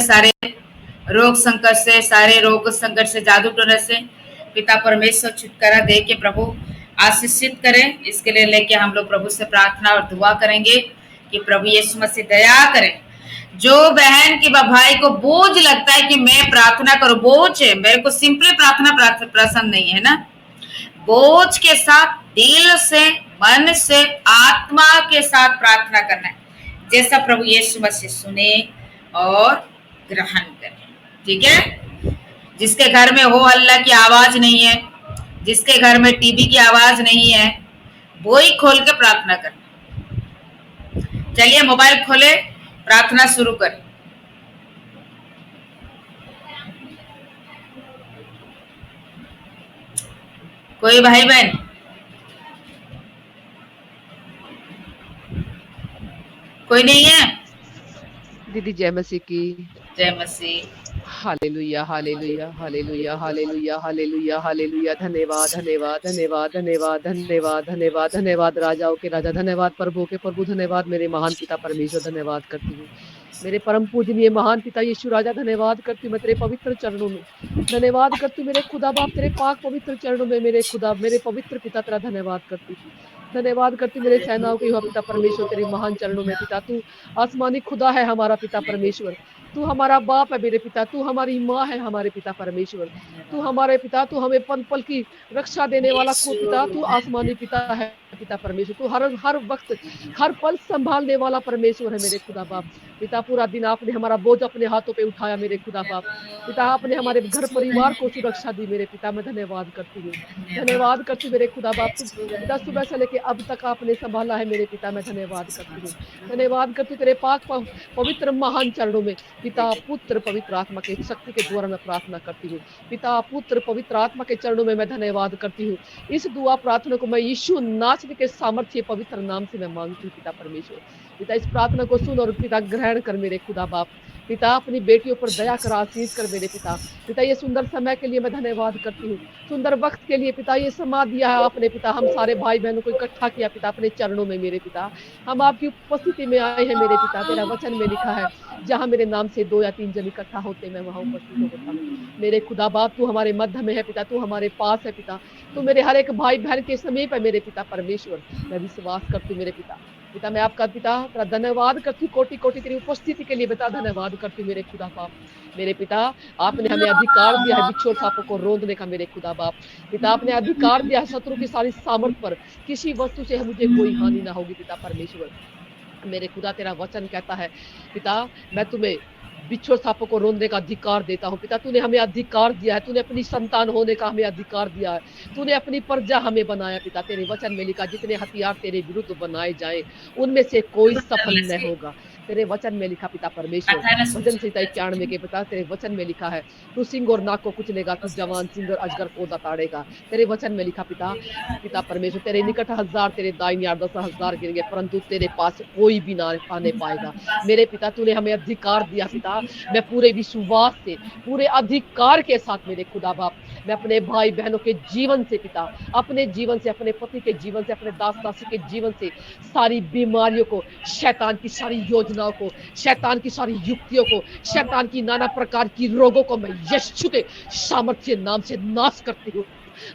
सारे रोग संकट से, सारे रोग संकट से, जादू टोने से पिता परमेश्वर छुटकारा दे के प्रभु आशीषित करें। इसके लिए लेके हम लोग प्रभु से प्रार्थना और दुआ करेंगे कि प्रभु यीशु मसीह दया करें। जो बहन की भाई को बोझ लगता है कि मैं प्रार्थना करूं, बोझ है, मेरे को सिंपली प्रार्थना पसंद नहीं है ना, बोझ के साथ दिल से, मन से, आत्मा के साथ प्रार्थना करना है, जैसा प्रभु यीशु मसीह सुने और ग्रहण करें। ठीक है। जिसके घर में हो हल्ला की आवाज नहीं है, जिसके घर में टीवी की आवाज नहीं है, वो ही खोल के प्रार्थना करना। चलिए मोबाइल खोले, प्रार्थना शुरू करें। कोई भाई बहन? कोई नहीं है? दीदी जय मसीह की। जय मसीह। Hallelujah hallelujah hallelujah hallelujah hallelujah hallelujah. धन्यवाद धन्यवाद धन्यवाद धन्यवाद धन्यवाद धन्यवाद धन्यवाद राजाओं के राजा, धन्यवाद प्रभु के प्रभु, धन्यवाद मेरे महान पिता परमेश्वर, धन्यवाद करती हूँ मेरे परम पूजनीय महान पिता यीशु राजा, धन्यवाद करती हूँ मैं तेरे पवित्र चरणों में, धन्यवाद करती हूँ मेरे खुदा बाप तेरे पाक पवित्र चरणों में, मेरे खुदा मेरे पवित्र पिता तेरा धन्यवाद करती हूँ, धन्यवाद करती मेरे सेनाओं के युवा पिता परमेश्वर तेरे महान चरणों में। पिता तू आसमानी खुदा है हमारा पिता परमेश्वर, तू हमारा बाप है मेरे पिता, तू हमारी माँ है हमारे पिता परमेश्वर, तू हमारे पिता, तू हमें पल पल की रक्षा देने वाला पिता, तू आसमानी पिता है पिता परमेश्वर, तू हर वक्त हर पल संभालने वाला परमेश्वर है मेरे खुदा बाप। पिता पूरा दिन आपने हमारा बोझ अपने हाथों पे उठाया मेरे खुदा बाप। पिता आपने हमारे घर परिवार को सुरक्षा दी मेरे पिता, मैं धन्यवाद करती हूँ, धन्यवाद करती हूँ मेरे खुदा बाप। पिता सुबह से लेके अब तक आपने संभाला है मेरे पिता, मैं धन्यवाद करती हूँ, धन्यवाद करती हूँ तेरे पाक पवित्र महान चरणों में। पिता पुत्र पवित्र आत्मा के शक्ति के द्वारा मैं प्रार्थना करती हूँ, पिता पुत्र पवित्र आत्मा के चरणों में मैं धन्यवाद करती हूँ। इस दुआ प्रार्थना को मैं यीशु नासरी के सामर्थ्य पवित्र नाम से मैं मांगती हूँ पिता परमेश्वर। पिता इस प्रार्थना को सुन और पिता ग्रहण कर मेरे खुदा बाप। पिता अपनी बेटियों पर दया कर, आशीष कर मेरे पिता। पिता ये सुंदर समय के लिए मैं धन्यवाद करती हूँ, सुंदर वक्त के लिए पिता, ये समा दिया है आपने पिता, हम सारे भाई बहनों को इकट्ठा किया पिता अपने चरणों में मेरे पिता, हम आपकी उपस्थिति में आए हैं मेरे पिता। तेरा वचन में लिखा है जहाँ मेरे नाम से 2 या 3 जन इकट्ठा होते मैं वहाँ उपस्थित होता हूँ मेरे खुदा बाप। तू हमारे मध्य में है पिता, तू हमारे पास है पिता, तू मेरे हर एक भाई बहन के समीप है मेरे पिता परमेश्वर। मैं विश्वास करती हूँ मेरे पिता, पिता मैं आपका पिता तेरा धन्यवाद करती हूँ, कोटि कोटि तेरी उपस्थिति के लिए पिता धन्यवाद करती हूँ मेरे खुदा बाप। मेरे पिता आपने हमें अधिकार दिया है बिच्छू और सांपों को रोंदने का मेरे खुदा बाप। पिता आपने अधिकार दिया है शत्रु की सारी सामर्थ पर, किसी वस्तु से मुझे कोई हानि ना होगी पिता परमेश्वर। मेरे खुदा तेरा वचन कहता है पिता मैं तुम्हें बिच्छू और सांपों को रोंदने का अधिकार देता हूँ पिता। तूने हमें अधिकार दिया है, तूने अपनी संतान होने का हमें अधिकार दिया है, तूने अपनी प्रजा हमें बनाया पिता। तेरे वचन में लिखा जितने हथियार तेरे विरुद्ध बनाए जाए उनमें से कोई सफल न होगा। तेरे वचन में लिखा पिता परमेश्वर, वचन संहिता 91 के पिता तेरे वचन में लिखा है तू सिंह और नाग को कुचलेगा, तू जवान सिंह और अजगर को दताड़ेगा। तेरे वचन में लिखा पिता, पिता परमेश्वर तेरे निकट 1000 तेरे दाहिनी ओर 10,000 गिरेंगे परंतु तेरे पास कोई भी ना आने पाएगा। मेरे पिता तूने हमें अधिकार दिया पिता, मैं पूरे विश्वास से पूरे अधिकार के साथ मेरे खुदा बाप मैं अपने भाई बहनों के जीवन से पिता, अपने जीवन से, अपने पति के जीवन से, अपने दास दासी के जीवन से सारी बीमारियों को, शैतान की सारी योजनाओं को, शैतान की सारी युक्तियों को, शैतान की नाना प्रकार की रोगों को मैं यीशु के सामर्थ्य नाम से नाश करती हूँ,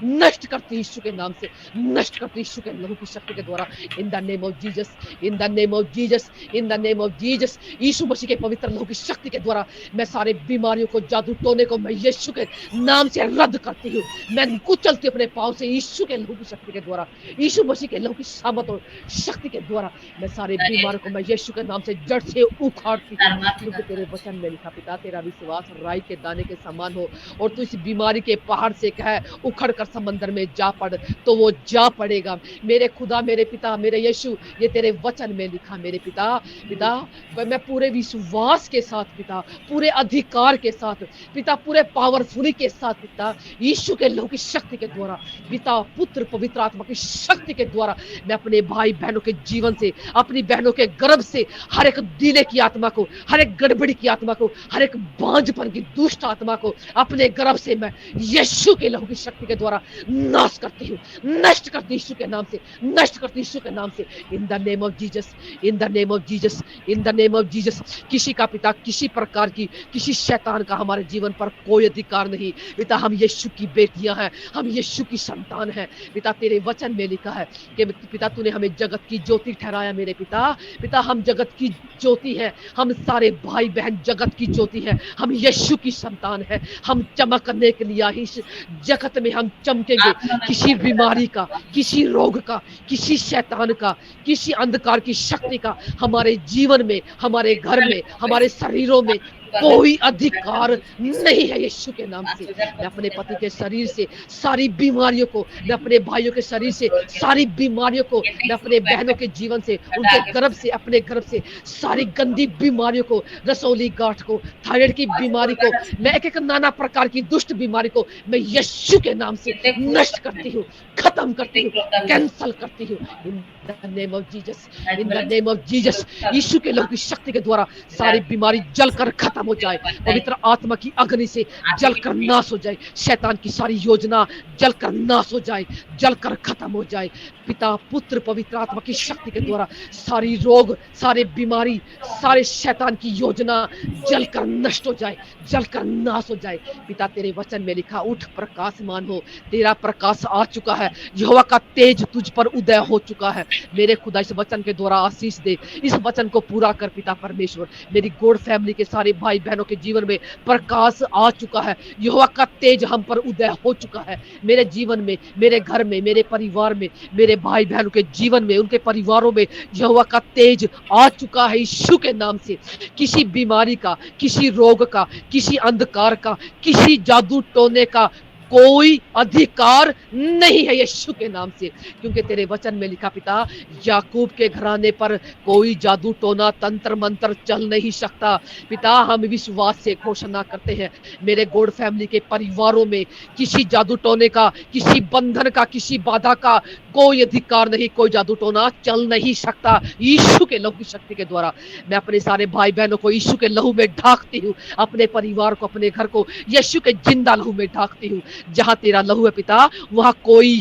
नष्ट करती यीशु के नाम से, नष्ट करती यीशु के लहू की शक्ति के द्वारा। In the name of Jesus, in the name of Jesus, in the name of Jesus, यीशु मसीह के पवित्र लहू की शक्ति के द्वारा मैं सारे बीमारियों को, जादू टोने को मैं यीशु के नाम से रद्द करती हूँ। मैं कुचलती अपने पाँव से यीशु के लहू की शक्ति के द्वारा, यीशु मसीह के लहू की सामर्थ और शक्ति के द्वारा मैं सारे बीमारों को मैं यीशु के नाम से जड़ से उखाड़ती हूँ। क्योंकि तेरे वचन में लिखा पिता तेरा विश्वास राई के दाने के समान हो और तू इस बीमारी के पहाड़ से कहे उखड़ कर समंदर में जा पड़ तो वो जा पड़ेगा। मेरे खुदा मेरे पिता मेरे यीशु ये तेरे वचन में लिखा मेरे पिता, पिता मैं पूरे विश्वास के साथ पिता, पूरे अधिकार के साथ पिता, पूरे पावरफुली के साथ पिता, यीशु के लहू की शक्ति के द्वारा पिता, पुत्र पवित्र आत्मा की शक्ति के द्वारा मैं अपने भाई बहनों के जीवन से, अपनी बहनों के गर्भ से हर एक दीले की आत्मा को, हर एक गड़बड़ी की आत्मा को, हर एक बांझपन की दुष्ट आत्मा को अपने गर्भ से मैं यीशु के लहू की शक्ति के द्वारा नाश करती हूँ, नष्ट करती यीशु के नाम से, नष्ट करती यीशु के नाम से। इन the name of Jesus, in the name of Jesus, in the name of Jesus. किसी का पिता, किसी प्रकार की, किसी शैतान का हमारे जीवन पर कोई अधिकार नहीं पिता। हम यीशु की बेटियां हैं, हम यीशु की संतान हैं पिता। तेरे वचन में लिखा है कि पिता तूने हमें जगत की ज्योति ठहराया मेरे पिता। पिता हम जगत की ज्योति है, हम सारे भाई बहन जगत की ज्योति है, हम यीशु की संतान है। हम चमकने के लिए इस जगत में हम चमकेंगे। किसी बीमारी का, किसी रोग का, किसी शैतान का, किसी अंधकार की शक्ति का हमारे जीवन में, हमारे घर में, हमारे शरीरों में कोई अधिकार नहीं है यीशु के नाम से। मैं अपने पति के शरीर से सारी बीमारियों को, मैं अपने भाइयों के शरीर से सारी बीमारियों को, मैं अपने बहनों के जीवन से, उनके गर्भ से, अपने गर्भ से सारी गंदी बीमारियों को, रसौली गांठ को, थायराइड की बीमारी को, मैं एक एक नाना प्रकार की दुष्ट बीमारी को मैं यीशु के नाम से नष्ट करती हूँ, खत्म करती हूँ, कैंसल करती हूँ। In the name of Jesus, in the name of Jesus. यीशु के लहू की शक्ति के द्वारा सारी बीमारी जलकर खत्म हो जाए, पवित्र आत्मा की अग्नि से जलकर नाश हो जाए, शैतान की सारी योजना जलकर नाश हो जाए, जलकर खत्म हो जाए। पिता, पुत्र, पवित्र आत्मा की शक्ति के द्वारा सारी रोग, सारे बीमारी, सारे शैतान की योजना जलकर नष्ट हो जाए, जलकर नाश हो जाए। पिता तेरे वचन में लिखा, उठ प्रकाशमान हो, तेरा प्रकाश आ चुका है, यहोवा का तेज तुझ पर उदय हो चुका है। मेरे खुदा इस वचन के द्वारा आशीष दे, इस वचन को पूरा कर पिता परमेश्वर। मेरी गॉड फैमिली के सारे भाई बहनों के जीवन में प्रकाश आ चुका है, यहोवा का तेज हम पर उदय हो चुका है। मेरे जीवन में, मेरे घर में, मेरे परिवार में, मेरे भाई बहनों के जीवन में, उनके परिवारों में यहोवा का तेज आ चुका है यीशु के नाम से। किसी बीमारी का, किसी रोग का, किसी अंधकार का, किसी जादू टोने का कोई अधिकार नहीं है यीशु के नाम से, क्योंकि तेरे वचन में लिखा पिता, याकूब के घराने पर कोई जादू टोना, तंत्र मंत्र चल नहीं सकता। पिता हम विश्वास से घोषणा करते हैं, मेरे गॉड फैमिली के परिवारों में किसी जादू टोने का, किसी बंधन का, किसी बाधा का कोई अधिकार नहीं, कोई जादू टोना चल नहीं सकता। यीशु के लहू की शक्ति के द्वारा मैं अपने सारे भाई बहनों को यीशु के लहू में ढाकती हूँ, अपने परिवार को, अपने घर को यीशु के जिंदा लहू में ढाकती हूँ। जहां तेरा लहू है पिता, वहां कोई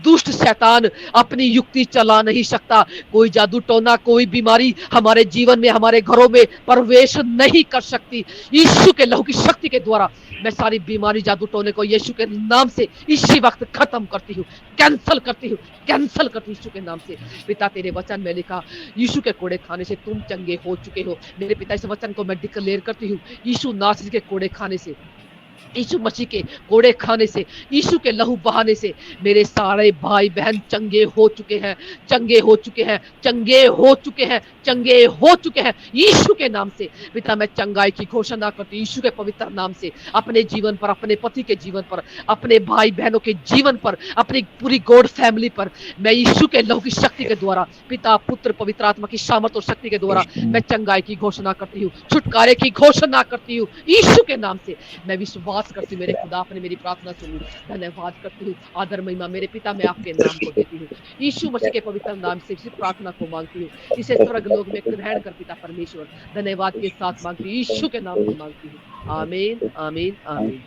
दुष्ट शैतान अपनी युक्ति चला नहीं सकता, कोई जादू टोना, कोई बीमारी हमारे जीवन में, हमारे घरों में प्रवेश नहीं कर सकती। यीशु के लहू की शक्ति के द्वारा मैं सारी बीमारी, जादू टोने को यीशु के नाम से इसी वक्त खत्म करती हूँ, कैंसल करती हूँ, कैंसल करती हूँ यीशु के नाम से। पिता तेरे वचन में लिखा, यीशु के कोड़े खाने से तुम चंगे हो चुके हो। मेरे पिता इस वचन को मैं डिक्लेयर करती हूँ, यीशु नासरी के कोड़े खाने से, यीशु मसीह के कोड़े खाने से, यीशु के लहू बहाने से मेरे सारे भाई बहन चंगे हो चुके हैं, चंगे हो चुके हैं, चंगे हो चुके हैं, चंगे हो चुके हैं यीशु के नाम से। पिता मैं चंगाई की घोषणा करती हूँ यीशु के पवित्र नाम से, अपने जीवन पर, अपने पति के जीवन पर, अपने भाई बहनों के जीवन पर, अपनी पूरी गॉड फैमिली पर मैं यीशु के लहू की शक्ति के द्वारा, पिता, पुत्र, पवित्र आत्मा की सामर्थ और शक्ति के द्वारा मैं चंगाई की घोषणा करती हूँ, छुटकारे की घोषणा करती हूँ यीशु के नाम से। मैं विश्वास करती हूँ मेरे खुदा, आपने मेरी प्रार्थना सुनी, धन्यवाद करती हूँ। आदर महिमा मेरे पिता मैं आपके नाम को देती हूँ, यीशु मसीह के पवित्र नाम से इस प्रार्थना को मांगती हूँ, इसे स्वर्ग लोक में ग्रहण कर पिता परमेश्वर, धन्यवाद के साथ मांगती हूँ, यीशु के नाम से मांगती हूँ। आमीन, आमीन, आमीन,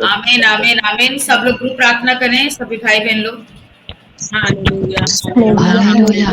आमीन, आमीन, आमीन। सब लोग ग्रुप प्रार्थना करें, सभी भाई बहन लोग। Hallelujah, hallelujah.